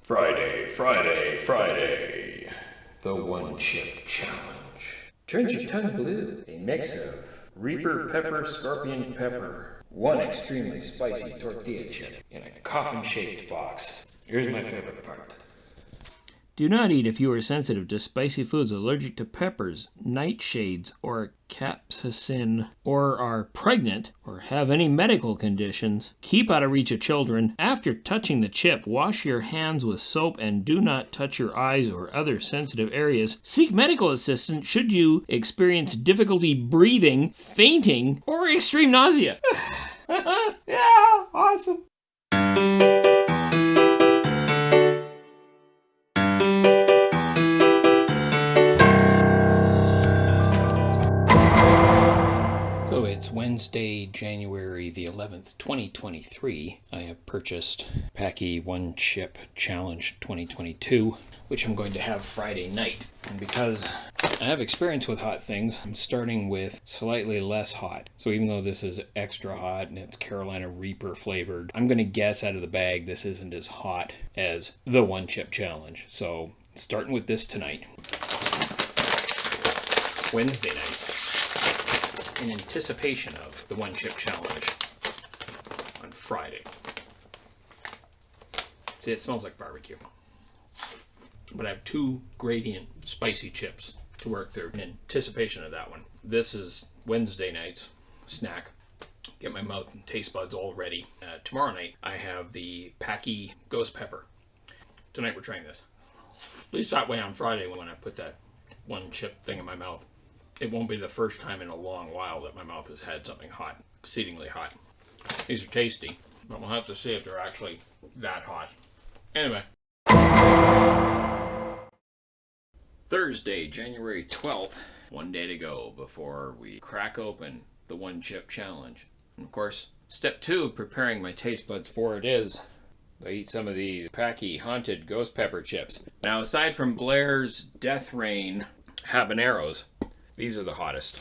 Friday. The One Chip Challenge. Turns your tongue blue. A mix of Reaper pepper, scorpion pepper, one extremely spicy tortilla chip in a coffin-shaped box. Here's my favorite part. Do not eat if you are sensitive to spicy foods, allergic to peppers, nightshades, or capsaicin, or are pregnant, or have any medical conditions. Keep out of reach of children. After touching the chip, wash your hands with soap and do not touch your eyes or other sensitive areas. Seek medical assistance should you experience difficulty breathing, fainting, or extreme nausea. Yeah, awesome. So it's Wednesday, January the 11th, 2023. I have purchased PAQUI One Chip Challenge 2022, which I'm going to have Friday night. And because I have experience with hot things, I'm starting with slightly less hot. So even though this is extra hot and it's Carolina Reaper flavored, I'm going to guess out of the bag this isn't as hot as the One Chip Challenge. So starting with this tonight, Wednesday night, in anticipation of the One Chip Challenge on Friday. See, it smells like barbecue. But I have two gradient spicy chips to work through in anticipation of that one. This is Wednesday night's snack. Get my mouth and taste buds all ready. Tomorrow night, I have the PAQUI Ghost Pepper. Tonight we're trying this. At least that way on Friday when I put that one chip thing in my mouth. It won't be the first time in a long while that my mouth has had something hot, exceedingly hot. These are tasty, but we'll have to see if they're actually that hot. Anyway. Thursday, January 12th, one day to go before we crack open the One Chip Challenge. And of course, step 2, preparing my taste buds for it is I eat some of these PAQUI Haunted Ghost Pepper chips. Now, aside from Blair's Death Rain habaneros, these are the hottest.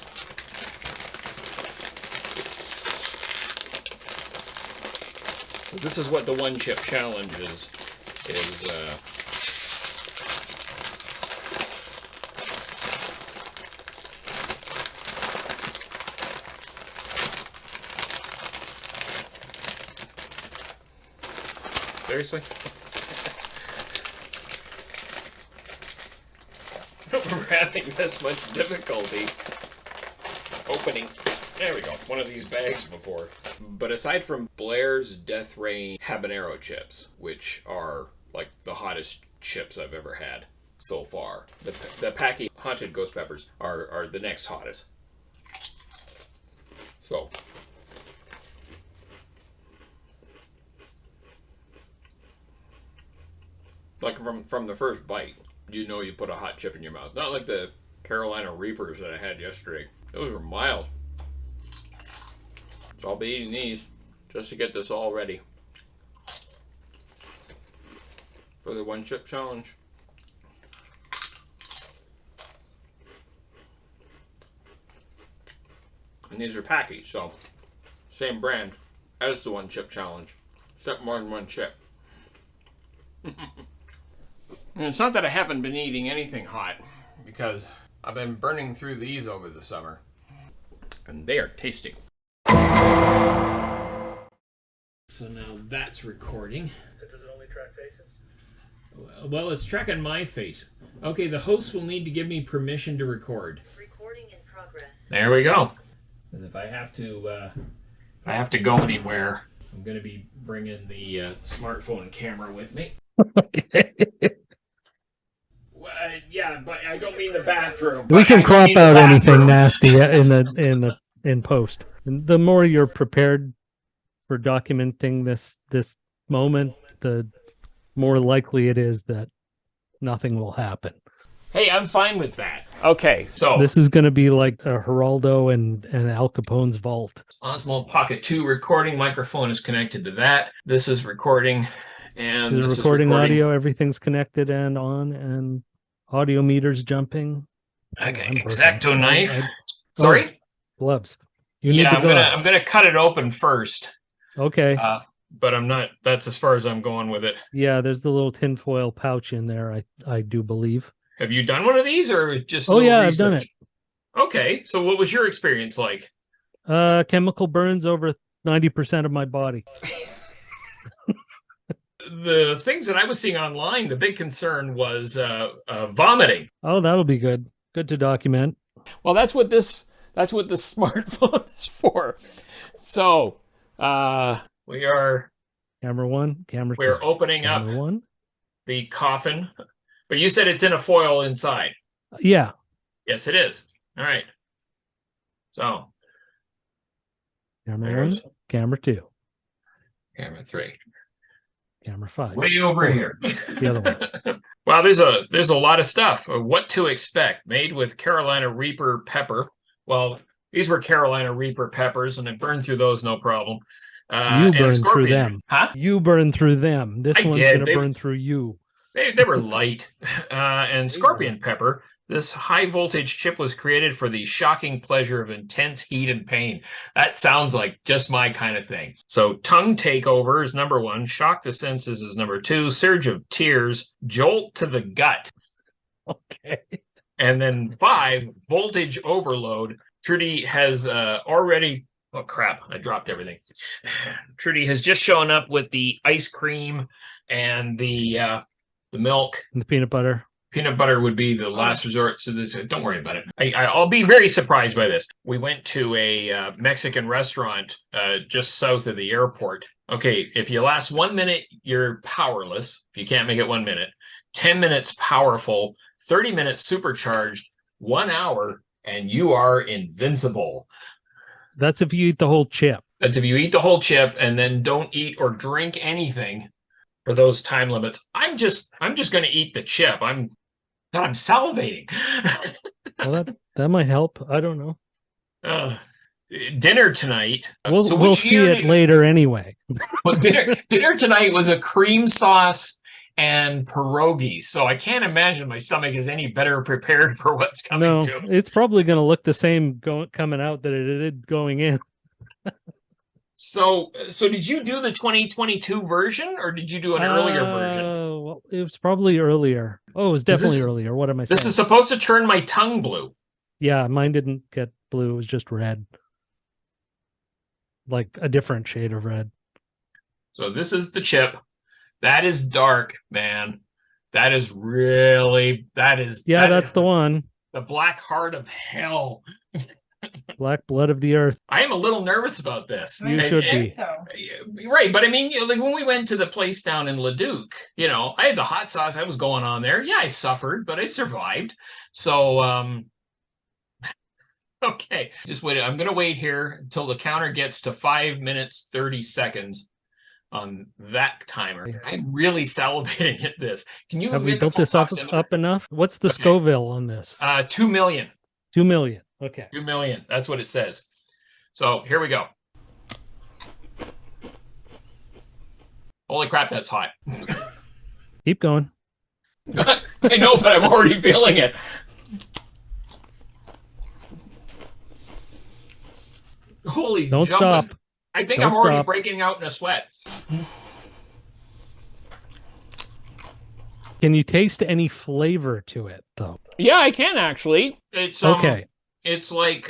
So this is what the One Chip Challenge is seriously? We're having this much difficulty opening, there we go, one of these bags before. But aside from Blair's Death Rain habanero chips, which are like the hottest chips I've ever had so far, the PAQUI Haunted Ghost Peppers are the next hottest. So, like from the first bite, you know you put a hot chip in your mouth. Not like the Carolina Reapers that I had yesterday. Those were mild. So I'll be eating these just to get this all ready for the One Chip Challenge. And these are PAQUI, so same brand as the One Chip Challenge, except more than one chip. And it's not that I haven't been eating anything hot, because I've been burning through these over the summer, and they are tasty. So now that's recording. Does it only track faces? Well, it's tracking my face. Okay, the host will need to give me permission to record. Recording in progress. There we go. Because if I have to go anywhere, I'm going to be bringing the smartphone camera with me. Okay. Yeah, but I don't mean the bathroom. We can crop out anything nasty in post. And the more you're prepared for documenting this moment, the more likely it is that nothing will happen. Hey, I'm fine with that. Okay, so this is going to be like a Geraldo and Al Capone's vault. Osmo Pocket 2 recording microphone is connected to that. This is recording, and this is recording audio. Everything's connected and on, and audio meters jumping. Okay, X-Acto knife. Sorry, gloves. I'm gonna cut it open first. Okay. but I'm not. That's as far as I'm going with it. Yeah, there's the little tinfoil pouch in there. I do believe. Have you done one of these, or just a Oh little yeah, research? I've done it. Okay, so what was your experience like? Chemical burns over 90% of my body. The things that I was seeing online, the big concern was vomiting. Oh, that'll be good. Good to document. Well, that's what the smartphone is for. So, we are Camera one, camera we're two. opening Camera up one. the coffin, but you said it's in a foil inside. Yeah. Yes, it is. All right. So, Camera there's one, camera two, camera 3. camera 5. Way over here. The other one. Well, there's a lot of stuff. What to expect, made with Carolina Reaper pepper. Well, these were Carolina Reaper peppers, and I burned through those no problem. You And burned through scorpion. them. Huh? You burned through them. This I one's did. going to burn through you. They were light. And scorpion pepper. This high voltage chip was created for the shocking pleasure of intense heat and pain. That sounds like just my kind of thing. So tongue takeover is number 1. Shock the senses is number 2. Surge of tears. Jolt to the gut. Okay. And then 5, voltage overload. Trudy has already... Oh, crap. I dropped everything. Trudy has just shown up with the ice cream and the milk. And the peanut butter. Peanut butter would be the last resort. So don't worry about it. I'll be very surprised by this. We went to a Mexican restaurant just south of the airport. Okay, if you last 1 minute, you're powerless. If you can't make it 1 minute. 10 minutes powerful. 30 minutes supercharged. 1 hour, and you are invincible. That's if you eat the whole chip. That's if you eat the whole chip and then don't eat or drink anything for those time limits. I'm just going to eat the chip. I'm salivating. Well, that might help. I don't know. Dinner tonight. We'll see it later anyway. Well, dinner tonight was a cream sauce and pierogi. So I can't imagine my stomach is any better prepared for what's coming. No, it's probably going to look the same coming out that it did going in. So did you do the 2022 version, or did you do an earlier version? Well, it was probably earlier. Oh, it was definitely earlier. What am I saying? This is supposed to turn my tongue blue. Yeah, mine didn't get blue. It was just red. Like a different shade of red. So this is the chip. That is dark, man. That is really, that's the one. The black heart of hell. Black blood of the earth. I am a little nervous about this. You should be. Right, but I mean, like when we went to the place down in Leduc, I had the hot sauce. I was going on there. Yeah, I suffered, but I survived. So, okay. Just wait. I'm going to wait here until the counter gets to 5 minutes, 30 seconds on that timer. I'm really salivating at this. Can you have we built this up enough? What's the Scoville on this? 2 million. 2 million. Okay. 2 million. That's what it says. So here we go. Holy crap, that's hot. Keep going. I know, but I'm already feeling it. Holy Don't jumping. stop. I think Don't I'm already stop. breaking out in a sweat. Can you taste any flavor to it, though? Yeah, I can actually. It's okay. It's like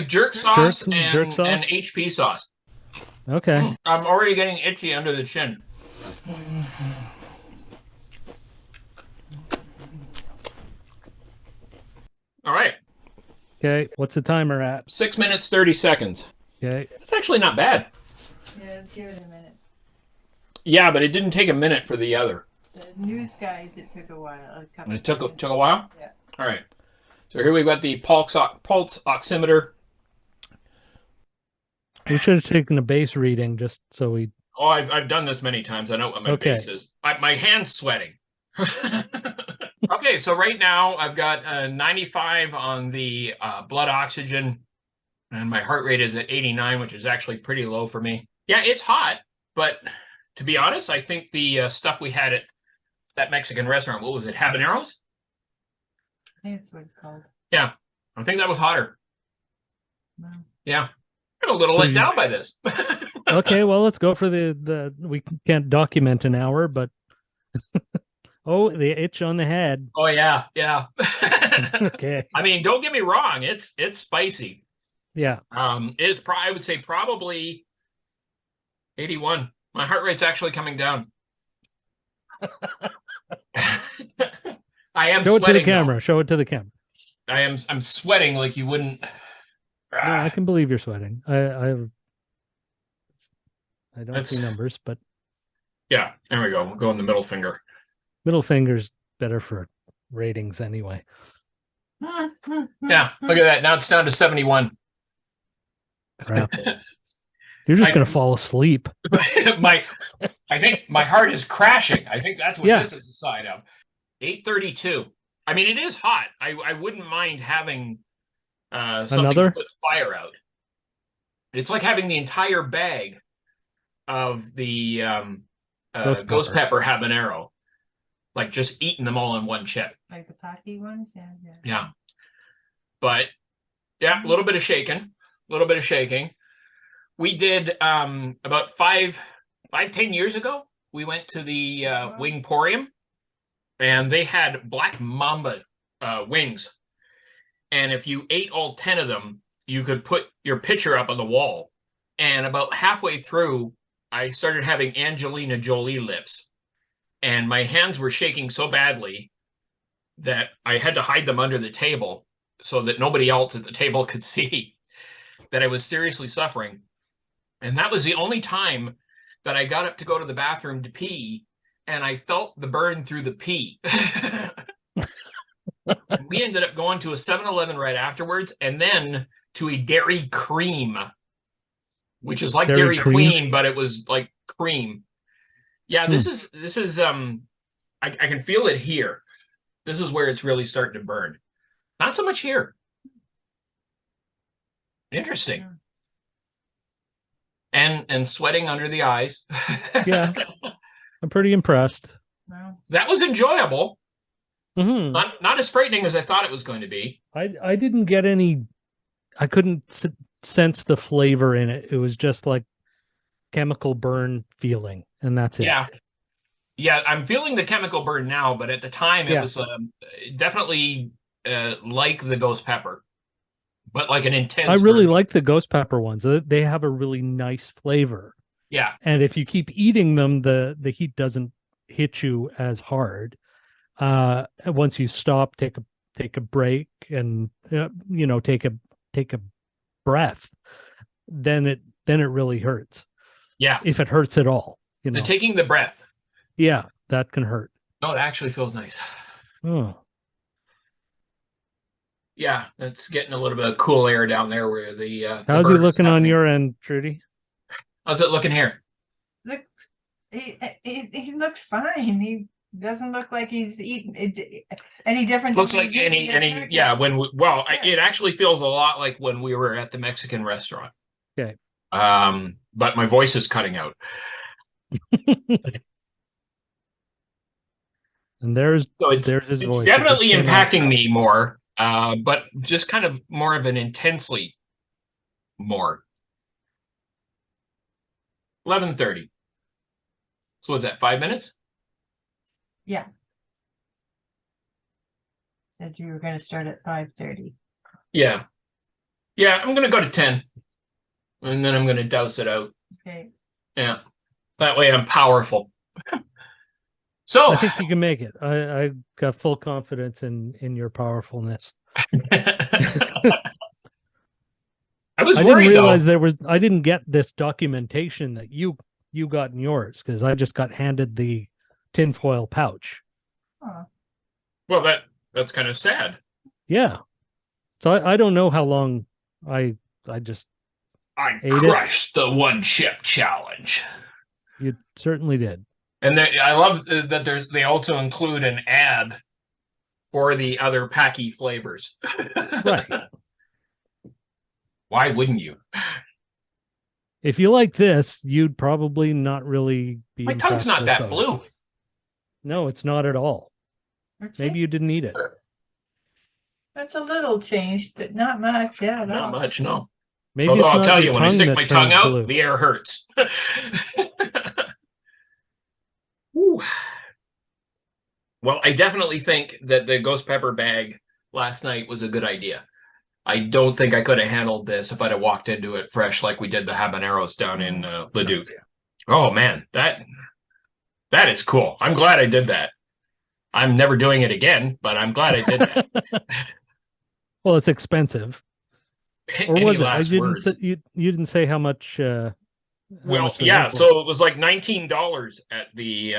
jerk sauce and HP sauce. Okay. I'm already getting itchy under the chin. All right. Okay. What's the timer at? 6 minutes, 30 seconds. Okay. That's actually not bad. Yeah, give it a minute. Yeah, but it didn't take a minute for the other. The news guys, it took a while. It took a while? Yeah. All right. So here we've got the pulse oximeter. We should have taken a base reading just so we... Oh, I've done this many times. I know what my base is. My hand's sweating. Okay, so right now I've got 95 on the blood oxygen, and my heart rate is at 89, which is actually pretty low for me. Yeah, it's hot, but to be honest, I think the stuff we had at that Mexican restaurant, what was it, habaneros? I think that's what it's called. Yeah, I think that was hotter. No. Yeah. I'm a little let down by this. Okay, well, let's go for the. We can't document an hour, but oh, the itch on the head. Oh yeah, yeah. Okay. I mean, don't get me wrong, it's spicy. Yeah. It's I would say probably 81. My heart rate's actually coming down. I am Show it to the sweating, though. camera. Show it to the camera. I'm sweating like you wouldn't. No, I can believe you're sweating. I don't That's- see numbers, but Yeah, there we go. We'll go in the middle finger. middle finger's better for ratings anyway. Yeah, look at that. Now it's down to 71. Crap. You're just I- gonna fall asleep. I think my heart is crashing. I think that's what Yeah. this is a sign of. 832. I mean, it is hot. I wouldn't mind having something Another? to put the fire out. It's like having the entire bag of the ghost pepper habanero, like just eating them all in one chip. Like the PAQUI ones? Yeah, yeah. Yeah. But yeah, a little bit of shaking. We did about 10 years ago, we went to the Wingporium, and they had black mamba wings. And if you ate all 10 of them, you could put your picture up on the wall. And about halfway through, I started having Angelina Jolie lips. And my hands were shaking so badly that I had to hide them under the table so that nobody else at the table could see that I was seriously suffering. And that was the only time that I got up to go to the bathroom to pee, and I felt the burn through the pee. We ended up going to a 7-Eleven right afterwards, and then to a Dairy Cream, which is like Dairy Queen, but it was like cream. Yeah, this is I can feel it here. This is where it's really starting to burn. Not so much here. Interesting. And sweating under the eyes. Yeah. I'm pretty impressed. Well, That was enjoyable. Mm-hmm. Not as frightening as I thought it was going to be. I didn't get any. I couldn't sense the flavor in it. It was just like chemical burn feeling, and that's it. Yeah, I'm feeling the chemical burn now, but at the time it was definitely like the ghost pepper, but like an intense. I really version. like the ghost pepper ones. They have a really nice flavor. Yeah, and if you keep eating them, the heat doesn't hit you as hard. Once you stop, take a break, and take a breath, then it really hurts. Yeah, if it hurts at all, taking the breath. Yeah, that can hurt. No, it actually feels nice. Oh, yeah, it's getting a little bit of cool air down there where the. How's it looking on your end, Trudy? How's it looking here? look, he looks fine. He doesn't look like he's eating any different. Looks like any yeah. It actually feels a lot like when we were at the Mexican restaurant. Okay. But my voice is cutting out. And there's It's his voice. definitely impacting me more, but just kind of more of an intensely more. 11:30. So what's that? 5 minutes? Yeah. Said you were going to start at 5:30. Yeah. Yeah, I'm going to go to 10. And then I'm going to douse it out. Okay. Yeah. That way I'm powerful. So I think you can make it. I got full confidence in your powerfulness. I was I didn't worried realize though. I didn't get this documentation that you got in yours, because I just got handed the tinfoil pouch. Oh, Well, that's kind of sad. Yeah. So I don't know how long I just I ate crushed the one chip challenge. you certainly did. And I love that they also include an ad for the other PAQUI flavors. Right. Why wouldn't you? If you like this, you'd probably not really be. My tongue's impressed not with that those. blue. No, it's not at all. Maybe you didn't eat it. That's a little changed, but not much. Yeah, Not much, no. Maybe Although it's I'll not tell your you, when I tongue stick that my tongue turns out, blue. the air hurts. Whew. Well, I definitely think that the ghost pepper bag last night was a good idea. I don't think I could have handled this if I'd have walked into it fresh like we did the habaneros down in Leduc. Oh man, that is cool. I'm glad I did that. I'm never doing it again, but I'm glad I did that. Well, it's expensive. Or Any was it? last words? You didn't say how much. Well, they yeah, went for. so it was like $19 at the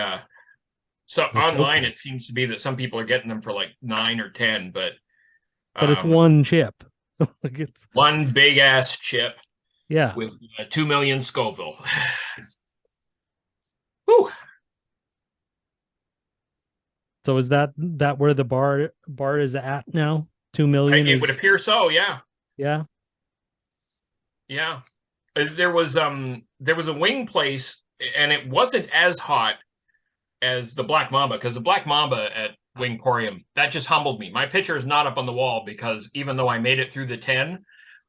so That's online okay. it seems to be that some people are getting them for like 9 or 10, but It's one chip. Like it's one big ass chip yeah. with 2 million Scoville. Whew. So is that where the bar is at now? 2 million It would appear so, yeah. Yeah. Yeah. There was a wing place, and it wasn't as hot as the Black Mamba, because the Black Mamba at Wingporium, that just humbled me. My picture is not up on the wall because even though I made it through the 10,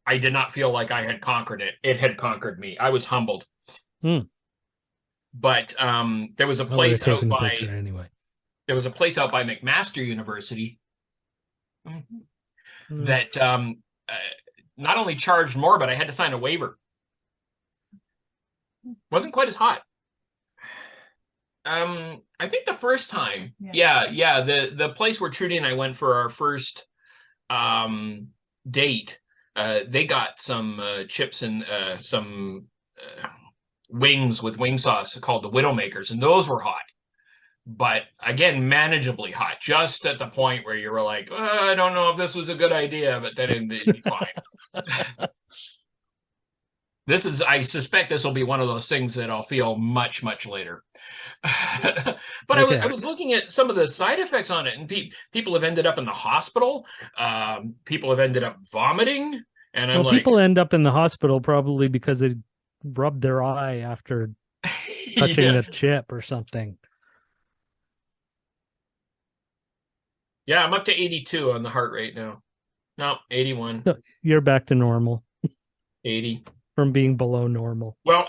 I did not feel like I had conquered it. It had conquered me. I was humbled. But there was a place out by anyway. There was a place out by McMaster University that not only charged more, but I had to sign a waiver. Wasn't quite as hot. I think the first time, the place where Trudy and I went for our first date, they got some chips and some wings with wing sauce called the Widowmakers, and those were hot. But again, manageably hot, just at the point where you were like, I don't know if this was a good idea, but then it'd be fine. I suspect this will be one of those things that I'll feel much, much later. But okay. I was looking at some of the side effects on it, and people have ended up in the hospital. People have ended up vomiting, and I'm like, people end up in the hospital probably because they rubbed their eye after touching the chip or something. Yeah, I'm up to 82 on the heart rate now. No, 81. No, you're back to normal. 80. From being below normal. Well,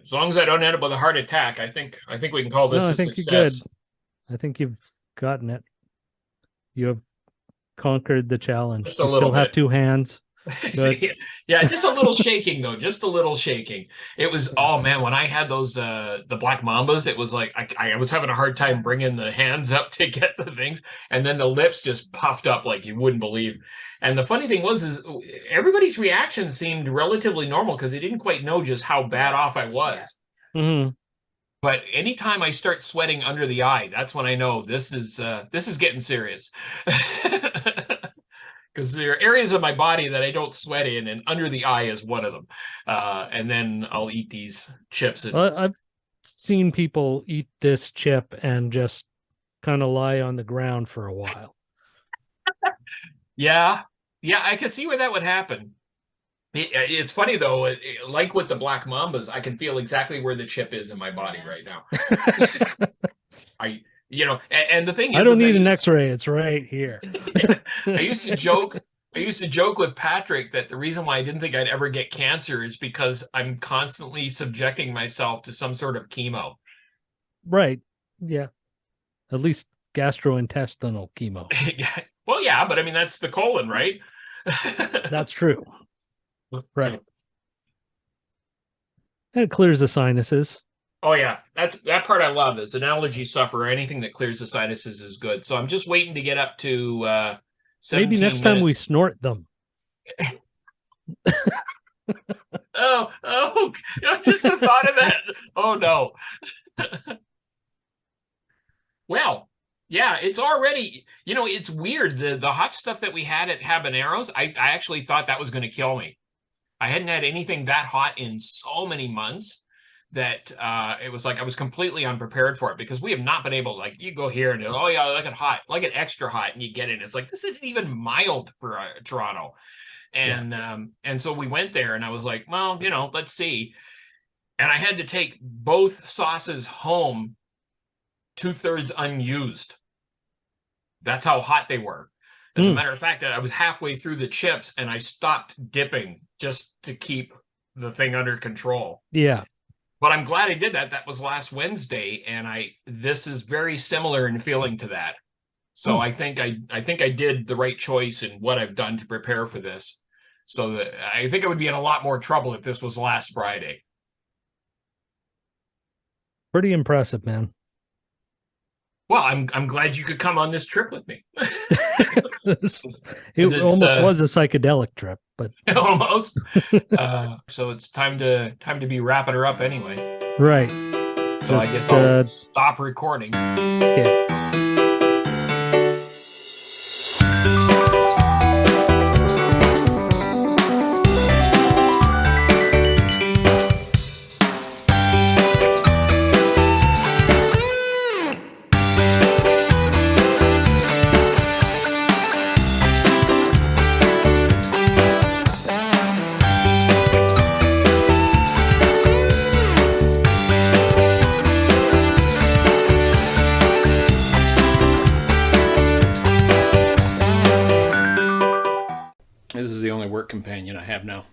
as long as I don't end up with a heart attack, I think we can call this a success. You're good. I think you've gotten it. You have conquered the challenge. Just a little bit. Have 2 hands. Yeah, just a little shaking though. Just a little shaking. It was man, when I had those the Black Mambas, it was like I was having a hard time bringing the hands up to get the things, and then the lips just puffed up like you wouldn't believe. And the funny thing is everybody's reaction seemed relatively normal because they didn't quite know just how bad off I was. Mm-hmm. But anytime I start sweating under the eye, that's when I know this is getting serious. Because there are areas of my body that I don't sweat in, and under the eye is one of them. And then I'll eat these chips. I've seen people eat this chip and just kind of lie on the ground for a while. Yeah, I can see where that would happen. It's funny though, like with the Black Mambas, I can feel exactly where the chip is in my body right now. And the thing is, I don't need an X-ray; it's right here. I used to joke with Patrick that the reason why I didn't think I'd ever get cancer is because I'm constantly subjecting myself to some sort of chemo. Right. Yeah. At least gastrointestinal chemo. Well, yeah, but I mean that's the colon, right? That's true. Right. And it clears the sinuses. Oh yeah, that part I love. As an allergy sufferer, anything that clears the sinuses is good. So I'm just waiting to get up to 17 maybe next time we snort them. oh, just the thought of that. Oh no. Well, yeah, it's already, it's weird. The hot stuff that we had at Habaneros, I actually thought that was going to kill me. I hadn't had anything that hot in so many months that it was like I was completely unprepared for it, because we have not been able, like, you go here and oh yeah, like it hot, like it extra hot, and you get it. It's like, this isn't even mild for Toronto. And so we went there and I was like, well, let's see. And I had to take both sauces home 2/3 unused. That's how hot they were. As a matter of fact, I was halfway through the chips and I stopped dipping just to keep the thing under control. Yeah. But I'm glad I did that. That was last Wednesday, and this is very similar in feeling to that. So I think I did the right choice in what I've done to prepare for this. So that I think I would be in a lot more trouble if this was last Friday. Pretty impressive, man. Well, I'm glad you could come on this trip with me. It almost was a psychedelic trip, but almost. So it's time to be wrapping her up anyway. Right. So I guess I'll stop recording. Yeah. This is the only work companion I have now.